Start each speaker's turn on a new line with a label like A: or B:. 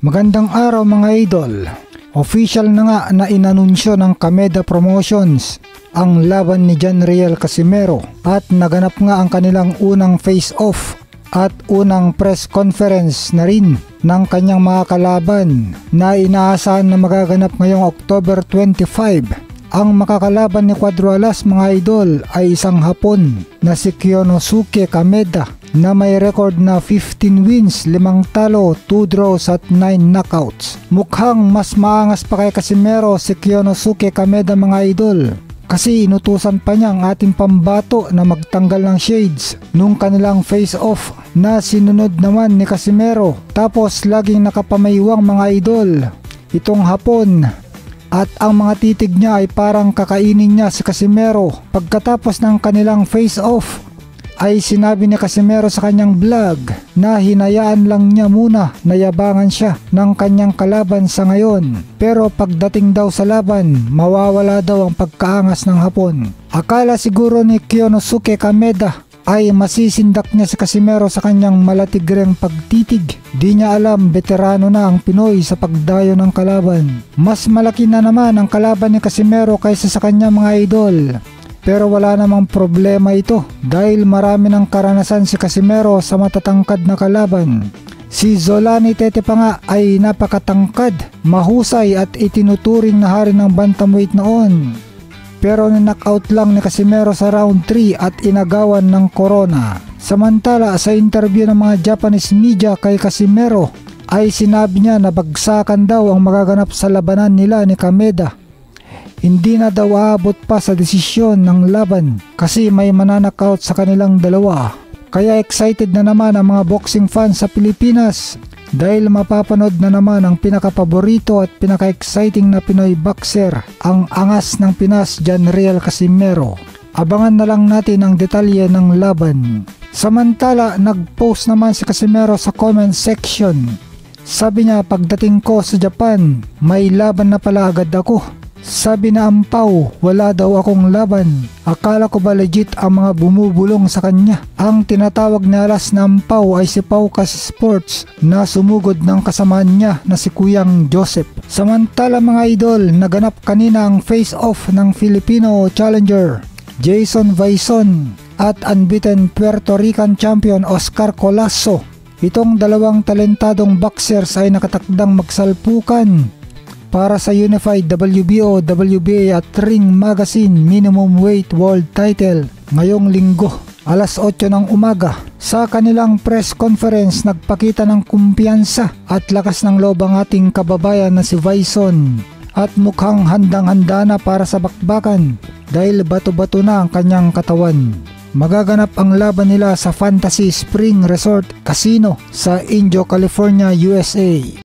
A: Magandang araw mga idol. Official na nga na inanunsyo ng Kameda Promotions ang laban ni Janriel Casimero at naganap nga ang kanilang unang face-off at unang press conference na rin ng kanyang mga kalaban na inaasahan na magaganap ngayong October 25. Ang makakalaban ni Cuadro Alas mga idol ay isang Hapon na si Kyonosuke Kameda na may record na 15 wins, 5 talo, 2 draws at 9 knockouts. Mukhang mas maangas pa kay Casimero si Kyonosuke Kameda mga idol, kasi inutusan pa niya ang ating pambato na magtanggal ng shades nung kanilang face-off na sinunod naman ni Casimero. Tapos laging nakapamaywang mga idol itong Hapon at ang mga titig niya ay parang kakainin niya si Casimero. Pagkatapos ng kanilang face-off ay sinabi ni Casimero sa kanyang vlog na hinayaan lang niya muna na yabangan siya ng kanyang kalaban sa ngayon, pero pagdating daw sa laban mawawala daw ang pagkaangas ng Hapon. Akala siguro ni Kyonosuke Kameda ay masisindak niya si Casimero sa kanyang malatigreng pagtitig. Di niya alam veterano na ang Pinoy sa pagdayo ng kalaban. Mas malaki na naman ang kalaban ni Casimero kaysa sa kanya mga idol. Pero wala namang problema ito dahil marami ng karanasan si Casimero sa matatangkad na kalaban. Si Zolani Tete pa nga ay napakatangkad, mahusay at itinuturing na hari ng bantamweight noon. Pero ni-knockout lang ni Casimero sa round 3 at inagawan ng corona. Samantala sa interview ng mga Japanese media kay Casimero ay sinabi niya na bagsakan daw ang magaganap sa labanan nila ni Kameda. Hindi na daw aabot pa sa desisyon ng laban kasi may mananakaut sa kanilang dalawa. Kaya excited na naman ang mga boxing fans sa Pilipinas dahil mapapanood na naman ang pinakapaborito at pinaka-exciting na Pinoy boxer, ang angas ng Pinas Janriel Casimero. Abangan na lang natin ang detalye ng laban. Samantala nag-post naman si Casimero sa comment section. Sabi niya, pagdating ko sa Japan may laban na pala agad ako. Sabi na Ampaw, wala daw akong laban. Akala ko ba legit ang mga bumubulong sa kanya? Ang tinatawag na Alas na Ampaw ay si Paucas Sports na sumugod ng kasamaan niya na si Kuyang Joseph. Samantala mga idol, naganap kanina ang face-off ng Filipino challenger Jason Vaison at unbeaten Puerto Rican champion Oscar Colasso. Itong dalawang talentadong boxers ay nakatakdang magsalpukan para sa Unified WBO, WBA at Ring Magazine Minimum Weight World Title ngayong linggo, alas 8 ng umaga. Sa kanilang press conference, nagpakita ng kumpiyansa at lakas ng loob ang ating kababayan na si Vaison at mukhang handang-handa na para sa bakbakan dahil bato-bato na ang kanyang katawan. Magaganap ang laban nila sa Fantasy Spring Resort Casino sa Indio, California, USA.